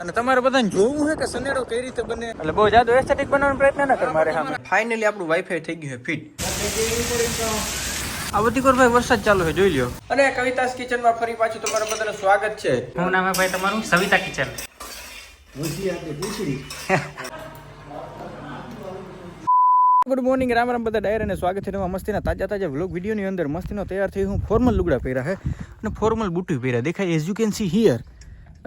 અને તમારે બધાને જોવું છે કે સનેડો કઈ રીતે બને એટલે બહુ જાદુ એસ્થેટિક બનાવવાનો પ્રયત્ન ના કર મારે સામે. ફાઇનલી આપણું વાઈફાઈ થઈ ગયું છે ફિટ. આ બધી કોર ભાઈ વરસાદ ચાલુ છે જોઈ લ્યો. અને કવિતાસ કિચન માં ફરી પાછું તમારા બધાનું સ્વાગત છે. શું નામ હે ભાઈ તમારું? Savita kitchen. Good morning, Ram Ram બધા ડાયર અને સ્વાગત છે તમારા મસ્તીના તાજા વ્લોગ વિડીયોની અંદર. મસ્તીનો તૈયાર થઈ હું ફોર્મલ લુગડા પહેર્યા છે અને ફોર્મલ બુટી પહેર્યા દેખાય as you can see here.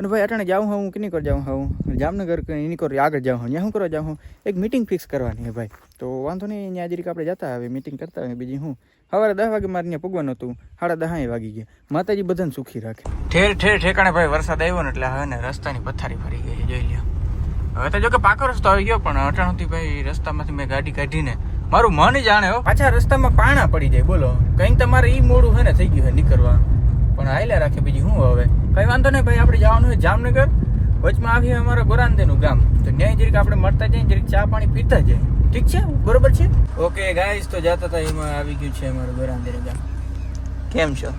અને ભાઈ અટાણે જાઉં હું કિની કર જાઉં હું જામનગર એની કર આગળ જાઉં હું ત્યાં શું કરવા જાઉં હું એક મીટિંગ ફિક્સ કરવાની છે ભાઈ. તો વાંધો નહીં અહીંયા જરીક આપણે જતા હવે મીટિંગ કરતા હોય. બીજી હું સવારે 10 વાગે મારે ત્યાં પૂગવાનું હતું, 10:30 વાગી ગયા. માતાજી બધાને સુખી રાખે. ઠેર ઠેર ઠેકાણે ભાઈ વરસાદ આવ્યો ને એટલે હવે ને રસ્તાની પથારી ફરી ગઈ છે જોઈ લ્યો. હવે તો જો કે પાકો રસ્તો આવી ગયો પણ અટાણુંથી ભાઈ રસ્તામાંથી મેં ગાડી કાઢીને મારું મન જાણે હો પાછા રસ્તામાં પાણા પડી જાય. બોલો કંઈક તમારે ઈ મોડું છે ને થઈ ગયું છે નીકળવા પણ હાલ્યા રાખે. બીજી શું હવે કઈ વાંધો નહીં ભાઈ. આપણે જવાનું છે જામનગર. વચમાં આવીએ અમારા ગોરાંદેનું ગામ. તો ન્યાય જરીક આપણે મળતા જઈએ, જરીક ચા પાણી પીતા જાય. ઠીક છે, બરોબર છે. ઓકે ગાઈસ, તો જતા હતા એમાં આવી ગયું છે અમારું ગોરાંદેનું ગામ. કેમ છો?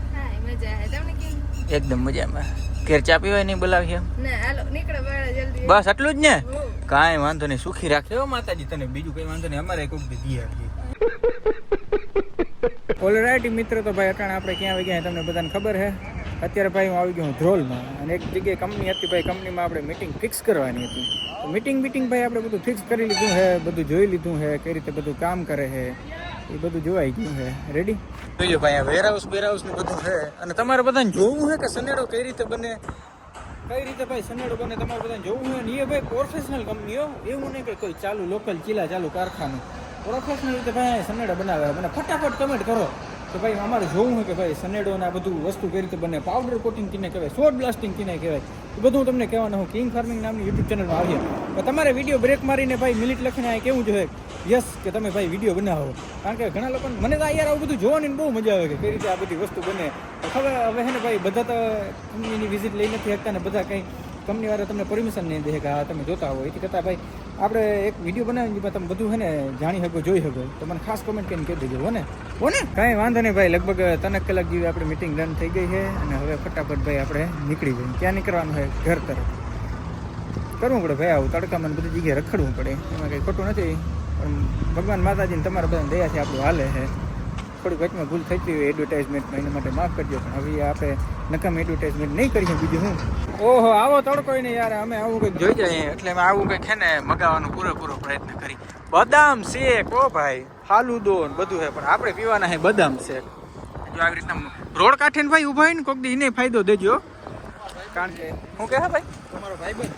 એકદમ મજામાં. ઘેર ચા પીવાય નહીં બોલાવી એમ? બસ આટલું જ ને. કાંઈ વાંધો નહીં, સુખી રાખે હો માતાજી તને. બીજું કઈ વાંધો નહીં, અમારે કોઈક દી આપીએ. ઓલરાઈટ મિત્ર, તો ભાઈ અટાણે આપણે ક્યાં આવી ગયા તમને બધાને ખબર છે. અત્યારે ભાઈ હું આવી ગયો હું ધ્રોલમાં અને એક જગ્યાએ કંપની હતી ભાઈ. કંપનીમાં આપણે મીટિંગ ફિક્સ કરવાની હતી. તો મીટિંગ ભાઈ આપણે બધું ફિક્સ કરી લીધું છે, બધું જોઈ લીધું છે કઈ રીતે બધું કામ કરે છે એ બધું જોવાઈ ગયું છે. રેડી જોઈ લો ભાઈ, વેરહાઉસ ને બધું છે. અને તમારે બધાને જોવું છે કે સનેડો કઈ રીતે બને, કઈ રીતે ભાઈ સનેડો બને તમારે બધાને જોવું છે. ને એ ભાઈ પ્રોફેશનલ કંપનીઓ, એવું નહીં કે કોઈ ચાલુ લોકલ ચીલા ચાલુ કારખાનું. પ્રોફેશનલ રીતે ભાઈ સનેડો બનાવે. મને ફટાફટ કમેન્ટ કરો કે ભાઈ અમારે જોવું હોય કે ભાઈ સનેડો ને આ બધું વસ્તુ કઈ રીતે બને, પાવડર કોટિંગ કિને કહેવાય, શોર્ટ બ્લાસ્ટિંગ કિને કહેવાય, એ બધું હું તમને કહેવાનું. હું કિંગ ફાર્મિંગ નામની યુટ્યુબ ચેનલમાં આવીએ તો તમારે વિડીયો બ્રેક મારીને ભાઈ મિનિટ લખીને આ કેવું જોઈએ યસ કે તમે ભાઈ વિડીયો બનાવો. કારણ કે ઘણા લોકોને મને તો યાર આવું બધું જોવાની બહુ મજા આવે કે કઈ રીતે આ બધી વસ્તુ બને. હવે હે ને ભાઈ બધા તો કંપનીની વિઝિટ લઈ નથી શકતા ને બધા કંઈ કંપનીવાળા તમને પરમિશન નહીં દે કે આ તમે જોતા હોય. એથી કરતાં ભાઈ આપણે એક વિડીયો બનાવીને જેમાં તમે બધું છે ને જાણી શકો, જોઈ શકો. તો મને ખાસ કમેન્ટ કરીને કહી દેજો હો ને કાંઈ વાંધો નહીં ભાઈ. લગભગ 3 કલાક જેવી આપણી મિટિંગ ડન થઈ ગઈ છે અને હવે ફટાફટ ભાઈ આપણે નીકળી જઈએ. ક્યાં નીકળવાનું છે? ઘર તરફ કરવું પડે ભાઈ. આવું તડકામાં બધી જગ્યાએ રખડવું પડે, એમાં કંઈ ખોટું નથી. પણ ભગવાન માતાજીને તમારા બધાને દયાથી આપણું હાલે છે. થોડીક વચમાં ભૂલ થઈ હોય એડવર્ટાઇઝમેન્ટમાં, એના માટે માફ કરજો. પણ હવે આપણે નકામ એડવર્ટાઇઝમેન્ટ નહીં કરીએ. બીજું હું ઓહો આવો તડકો ને યાર, અમે આવું કંઈક જોઈ જઈએ એટલે અમે આવું કંઈક છે ને મગાવવાનો પૂરો પ્રયત્ન કરી. બદામ શેક ઓ ભાઈ, ફાલુદો ને બધું છે પણ આપણે પીવાના છે બદામ શેક. જો આવી રીતના રોડ કાંઠે ને ભાઈ ઊભા હોય ને કોઈક દી એને ફાયદો દેજો. કારણ કે હું કહે ભાઈ તમારો ભાઈબંધ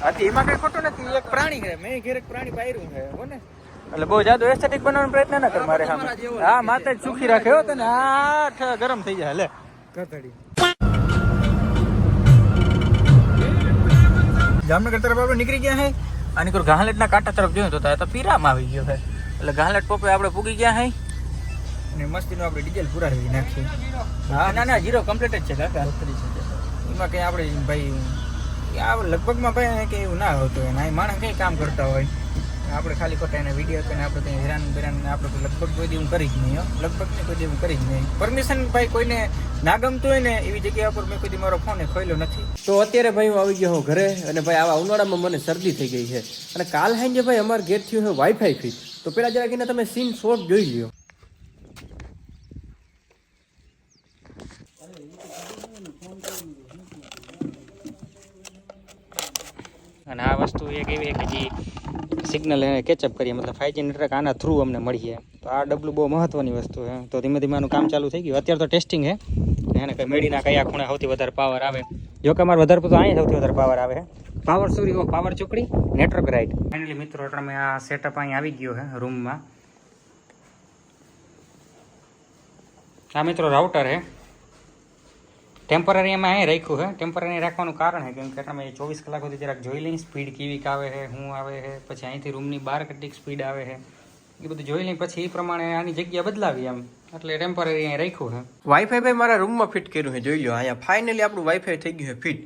હતી, એમાં કંઈ ખોટું નથી. એક પ્રાણી છે, મેં ઘેર એક પ્રાણી પાયરું છે હો ને. એટલે બહુ જાદુ એસ્થેટિક બનાવવાનો પ્રયત્ન ના કર મારે સામે. હા માતા જ સુખી રાખે હો તને. આ ગરમ થઈ જાય લે કથડી. જામનગર તરફ આપણે નીકળી ગયા છે અને કોઈ ગાહલેટના કાંટા તરફ જોયું તો તો પીરામાં આવી ગયો છે. એટલે ગાહલેટ પોપે આપણે પૂગી ગયા છે અને મસ્તીનું આપણે ડીઝલ પુરાવી નાખીએ. હા ના જીરો કમ્પ્લીટ જ છે કાકા. એમાં કંઈ આપણે ભાઈ આ લગભગમાં ભાઈ કંઈ એવું ના હોતું હોય. અહીં માણસ કંઈ કામ કરતા હોય, આપણે ખાલી ખોટા એને વિડીયો કરીને આપણે કંઈ હેરાન બેરાન આપણે લગભગ કોઈ દી હું કરી જ નહીં. લગભગ ને કોઈ દી હું કરી જ નહીં. પરમિશન ભાઈ કોઈને ના ગમતું હોય ને એવી જગ્યા પર મેં કોઈ દી મારો ફોન ખોલ્યો નથી. તો અત્યારે ભાઈ હું આવી ગયો હું ઘરે અને ભાઈ આવા ઉનાળામાં મને શરદી થઈ ગઈ છે. અને કાલ સાંજે ભાઈ અમારે ઘેર થયું છે વાઈફાઈ ફિટ. તો પેલા જરા કીને તમે સીન શોર્ટ જોઈ લ્યો. અને આ વસ્તુ એક એવી કે જે સિગ્નલ એને કેચઅપ કરીએ, મતલબ 5G નેટવર્ક આના થ્રુ અમને મળીએ. તો આ ડબલું બહુ મહત્વની વસ્તુ છે. તો ધીમે ધીમે આનું કામ ચાલુ થઈ ગયું. અત્યારે તો ટેસ્ટિંગ છે એને કંઈ મેળીના કયા ખૂણે સૌથી વધારે પાવર આવે. જો કે અમારે વધારે તો અહીંયા સૌથી વધારે પાવર આવે છે. પાવર ચોકડી નેટવર્ક રાઈટ. ફાઇનલી મિત્રો અમે આ સેટઅપ અહીં આવી ગયો છે રૂમમાં. આ મિત્રો રાઉટર છે, ટેમ્પરરી એમાં અહીં રાખ્યું છે. ટેમ્પરરી રાખવાનું કારણ છે કેમ કે અમે 24 કલાક સુધી જરાક જોઈ લઈએ સ્પીડ કેવી આવે છે, શું આવે છે, પછી અહીંથી રૂમની બહાર કેટલીક સ્પીડ આવે છે એ બધું જોઈ લઈએ પછી એ પ્રમાણે આની જગ્યા બદલાવી એમ. એટલે ટેમ્પરરી અહીં રાખ્યું છે. વાઈફાઈ ભાઈ મારા રૂમમાં ફિટ કર્યું છે જોઈ લો. અહીંયા ફાઇનલી આપણું વાઈફાઈ થઈ ગયું છે ફિટ.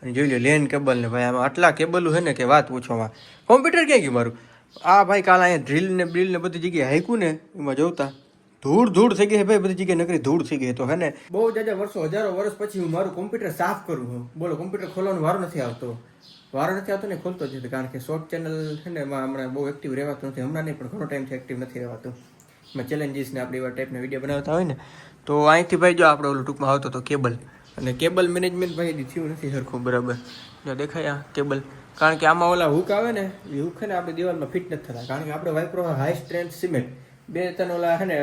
અને જોઈ લો લેન કેબલ ને ભાઈ આમાં આટલા કેબલું છે ને કે વાત પૂછવામાં. કોમ્પ્યુટર ક્યાં ગયું મારું? આ ભાઈ કાલ અહીંયા ડ્રીલ ને બ્રીલ ને બધી જગ્યાએ હાંક્યું ને એમાં જોતા ધૂળ થઈ ગઈ છે ભાઈ. બધી જગ્યાએ નકરી ધૂળ થઈ ગઈ. તો હે ને બહુ જાજા વર્ષો હજારો વર્ષ પછી હું મારું કોમ્પ્યુટર સાફ કરું છું. બોલો કોમ્પ્યુટર ખોલવાનો વારો નથી આવતો. વારો નથી આવતો ને ખોલતો જ નથી, કારણ કે શોર્ટ ચેનલ છે ને એમાં હમણાં બહુ એક્ટિવ રહેવાતું નથી, હમણાં નહીં પણ ઘણો ટાઈમથી એક્ટિવ નથી રહેવાતું. એમાં ચેલેન્જીસ ને આપણે એવા ટાઈપના વિડીયો બનાવતા હોય ને, તો અહીંથી ભાઈ જો આપણે ઓલું ટૂંકમાં આવતો હતો કેબલ, અને કેબલ મેનેજમેન્ટ ભાઈ થયું નથી સરખું બરાબર. જો દેખાય આ કેબલ, કારણ કે આમાં ઓલા હુક આવે ને એ હુક છે ને આપણે દિવાલમાં ફિટ નથી થતા, કારણ કે આપણે વાઇપ્રો હાઈ સ્ટ્રેન્થ સિમેન્ટ 2-3 ઓલા છે ને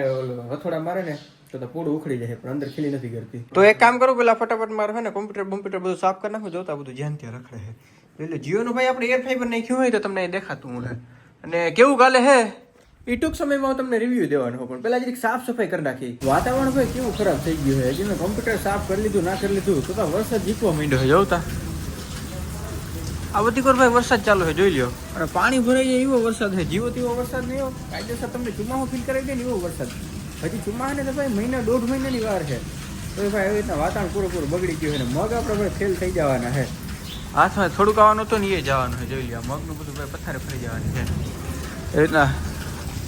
હથોડા મારે ને તો પૂરું ઉખડી જાય પણ અંદર ખીલી નથી કરતી. તો એક કામ કરું, પેલા ફટાફટ મારે છે ને કોમ્પ્યુટર બધું સાફ કરી નાખું, જોતા બધું જ્યાં ત્યાં રખડે છે. એટલે જીઓનું ભાઈ આપણે એર ફાઈબર નાખ્યું હોય તો તમને દેખાતું મળે. અને કેવું ગાલે હે એ ટૂંક સમયમાં હું તમને રિવ્યૂ દેવાનો પણ પહેલાં જરીક સાફ સફાઈ કરી નાખી. વાતાવરણ ભાઈ કેવું ખરાબ થઈ ગયું છે, હજી મેં કોમ્પ્યુટર સાફ કરી લીધું ના કરી લીધું તો વરસાદ જીકવા માંડ્યો છે. જોતા આ બધી કોર ભાઈ વરસાદ ચાલુ છે, જોઈ લ્યો. અને પાણી ભરાઈ જાય એવો વરસાદ છે, જીવો તેવો વરસાદ નહીં હો. કાયદેસર તમને ચુમાહો ફીલ કરાવી દે ને એવો વરસાદ. હજી ચુમાહા ને તો ભાઈ 1.5 મહિનાની વાર છે, તો ભાઈ આવી રીતના વાતાવરણ પૂરું બગડી ગયું છે ને મગ આપણે ભાઈ ફેલ થઈ જવાના છે. હાથમાં થોડુંક આવવાનું હતું ને એ જવાનું છે, જોઈ લ્યો. મગનું બધું ભાઈ પથ્થરે ફરી જવાનું છે એ રીતના.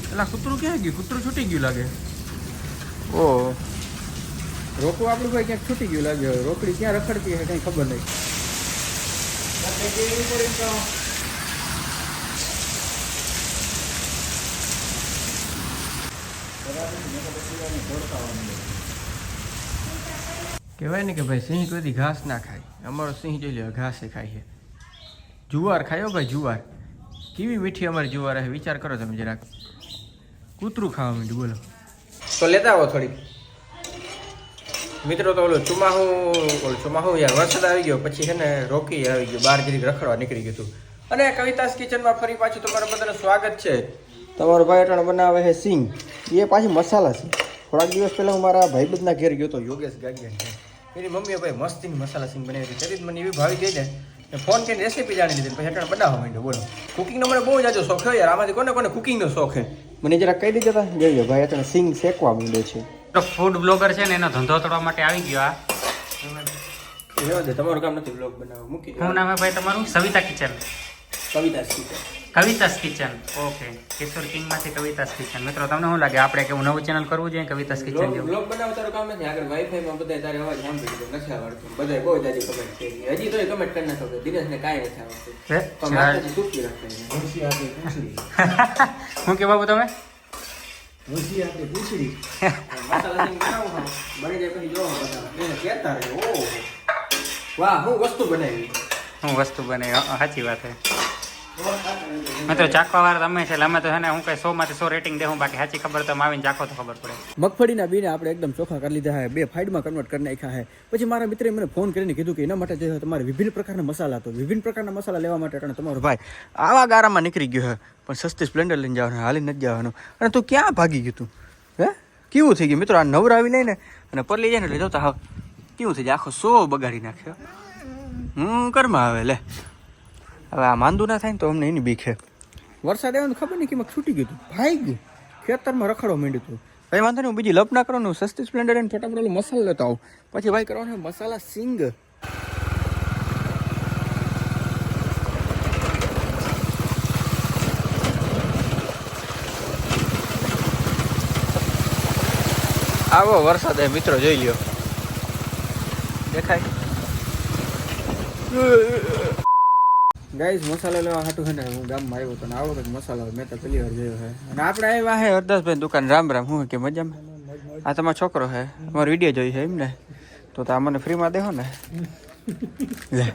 પેલા કૂતરું ક્યાં ગયું? કૂતરું છૂટી ગયું લાગે. ઓહ, રોકવું આપણું ભાઈ ક્યાંક છૂટી ગયું લાગે. રોકડી ક્યાં રખડતી છે કંઈ ખબર નહીં. કહેવાય ને કે ભાઈ સિંહ કોઈ ઘાસ ના ખાય, અમારો સિંહ જોઈ લે ઘાસ ખાય છે. જુવાર ખાયો ભાઈ, જુવાર કેવી મીઠી અમારી જુવાર છે, વિચાર કરો તમે જરાક. કૂતરું ખાવા માંડ્યું, બોલો. તો લેતા આવો થોડીક મિત્રો. તો ઓલું ચોમાહું યાર વરસાદ આવી ગયો પછી છે ને રોકી આવી ગયો, બહાર જરીક રખડવા નીકળી ગયું હતું. અને કવિતાસ કિચનમાં ફરી પાછું તમારા બધાનું સ્વાગત છે. તમારો ભાઈ અટાણ બનાવે છે સિંગ, એ પાછી મસાલા છે. થોડાક દિવસ પહેલાં હું મારા ભાઈબંધના ઘેર ગયો હતો, યોગેશ ગાગિયા, એની મમ્મીએ ભાઈ મસ્તીની મસાલા સિંગ બનાવી હતી. ત્યારે મને એવી ભાવી ગઈ ને ફોન કરીને રેસીપી જાણી લીધી, પછી અટાણ બનાવવા માંડ્યો. બોલો, કુકિંગનો મને બહુ જાજો શોખ છે યાર. આમાંથી કોને કોને કુકિંગનો શોખ છે મને જરા કહી દીધા હતા. જોઈ ભાઈ અટાણ સિંગ શેકવા માંડ્યો છે. તો ફૂડ બ્લોગર છે ને એનો ધંધો તોડવા માટે આવી ગયો આ. તમારું કામ નથી બ્લોગ બનાવવા, મૂકી દો. શું નામ હે ભાઈ તમારું? Savita kitchen. Kavita's kitchen. Okay, Kishore કિંગમાંથી કવિતાસ કિચન. મિત્રો તમને શું લાગે આપણે કેવું નવું ચેનલ કરવું જોઈએ કવિતાસ કિચન જેવું? બ્લોગ બનાવવા તારું કામ નથી, આગળ વાઈફાઈમાં બધા તારે અવાજ સાંભળી લીધો નથી આવડતું. બધાય બહુ જાજી કમેન્ટ કરી, હજી તોય કમેન્ટ કરી નાખો કે દિનેશને કાંઈ નથી આવડતું. પણ માતાજી સુખી રાખે. શું કે બાબુ તમે? બની જાય પછી જોવા બધા કહેતા રહે, ઓહ વાહ હું વસ્તુ બનાવી. હું વસ્તુ બને, સાચી વાત છે. મિત્રો ચાખવા વાળા તમે છે, અમે તો છે ને હું કઈ 100 માંથી 100 રેટિંગ દેવું, બાકી સાચી ખબર તો આવીને ચાખો તો ખબર પડે. મગફળીના બીને આપણે એકદમ ચોખ્ખા કરી લીધા છે, 2 ફાઈડમાં કન્વર્ટ કરી નાખ્યા છે. પછી મારા મિત્રે મને ફોન કરીને કીધું કે એના માટે જે તમારે વિભિન્ન પ્રકારના મસાલા, તો વિભિન્ન પ્રકારના મસાલા લેવા માટે તમારો ભાઈ આવા ગારામાં નીકળી ગયો છે. પણ સસ્તી સ્પ્લેન્ડર લઈને જવાનું, હાલી નથી જવાનું. અને તું ક્યાં ભાગી ગયું તું? હે કેવું થઈ ગયું મિત્રો? આ નવરાવી લઈને અને પરલી જાય ને એટલે જોતા હા કેવું થઈ જાય, આખો 100 બગાડી નાખ્યો. કરમાં આવે લે. હવે આ માંદું ના થાય ને તો અમને એની બીક છે. વરસાદ આવ્યો ખબર નહીં કે છૂટી ગયું હતું, ભાઈ ગયું ખેતરમાં રખડવા માંડ્યું હતું. ભાઈ વાંધો નહીં, બીજી લપ ના કરવાનું, સસ્તી સ્પ્લેન્ડર એને ફટાફટ ઓલું મસાલો લેતા આવું. પછી ભાઈ કરવાનું મસાલા સિંગ. આવો વરસાદ એ મિત્રો જોઈ લ્યો, દેખાય ગાઈઝ. મસાલો લેવા હાટું છે ને હું ગામમાં આવ્યો હતો ને આવો કંઈક મસાલો મેં તો પહેલી વાર જોયો છે. અને આપણે આવ્યા હે હરદાસભાઈ દુકાન. રામ રામ. હું કે મજામાં? આ તમારો છોકરો છે, અમારો વિડીયો જોઈ છે એમ ને? તો આ મને ફ્રીમાં દેહો ને. લે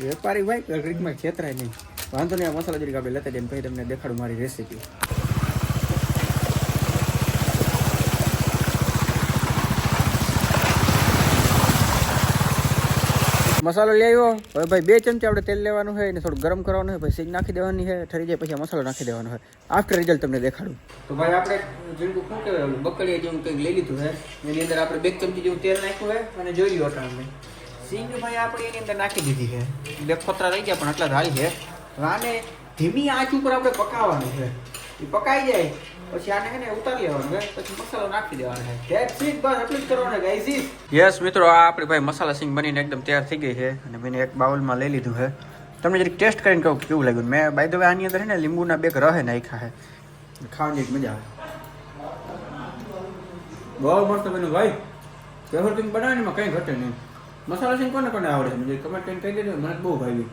વેપારી ભાઈ ઘડીકમાં ખેતરાય નહીં. વાંધો નહીં, આ મસાલા જરીક આપણે લેતા જઈને પછી તમને દેખાડું મારી રેસીપી. મસાલો લઈ આવ્યો. હવે ભાઈ 2 ચમચી આપણે તેલ લેવાનું છે અને થોડું ગરમ કરવાનું છે, પછી સિંગ નાખી દેવાની છે. ઠરી જાય પછી મસાલો નાખી દેવાનો છે. આફ્ટર રિઝલ્ટ તમને દેખાડું. તો ભાઈ આપણે જેવું શું કહેવાય બકડીયા જેવું કંઈક લઈ લીધું છે, એની અંદર આપણે 2 ચમચી જેવું તેલ નાખ્યું છે અને જોઈ લો અટાણે સિંગ ભાઈ આપણે એની અંદર નાખી દીધી છે. 2 ફોતરા રહી ગયા પણ આટલા ઢાળી છે. આને ધીમી આંચ ઉપર આપણે પકાવવાનું છે. એ પકાઈ જાય પછી આને છે ને ઉતારી લેવાનું છે, પછી મસાલો નાખી દેવાનો છે. ધેટ્સ ઇટ, બસ એટલું જ કરવાનું ગાઈઝ. યસ મિત્રો, આ આપણી ભાઈ મસાલા સિંગ બનીને એકદમ તૈયાર થઈ ગઈ છે અને મેં એક બાઉલમાં લઈ લીધું છે. તમને જરીક ટેસ્ટ કરીને કહું કેવું લાગ્યું. મેં બાય ધ વે આની અંદર છે ને લીંબુના 2 રહ નાખ્યા છે, ખાવાની એક મજા આવે. બહુ મસ્ત બન્યું ભાઈ. કેવર સિંગ બનાવવામાં કંઈ ઘટે નહીં. મસાલા સિંગ કોને કોને આવડે છે કમેન્ટ કરીને કહી દેજો, મને બહુ ભાવી.